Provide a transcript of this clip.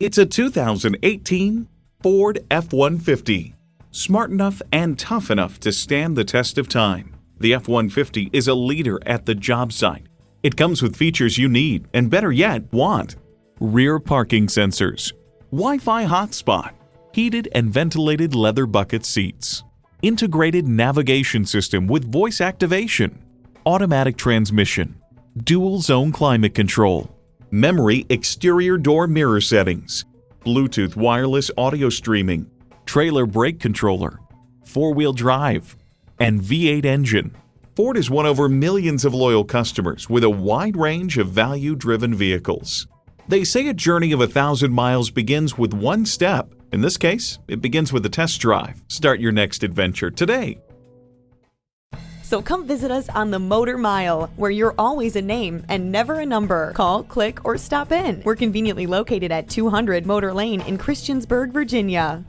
It's a 2018 Ford F-150. Smart enough and tough enough to stand the test of time, the F-150 is a leader at the job site. It comes with features you need, and better yet, want. Rear parking sensors, Wi-Fi hotspot, heated and ventilated leather bucket seats, integrated navigation system with voice activation, automatic transmission, dual zone climate control, memory exterior door mirror settings, Bluetooth wireless audio streaming, trailer brake controller, four-wheel drive, and V8 engine. Ford has won over millions of loyal customers with a wide range of value-driven vehicles. They say a journey of 1,000 miles begins with one step. In this case, it begins with a test drive. Start your next adventure today. So come visit us on the Motor Mile, where you're always a name and never a number. Call, click, or stop in. We're conveniently located at 200 Motor Lane in Christiansburg, Virginia.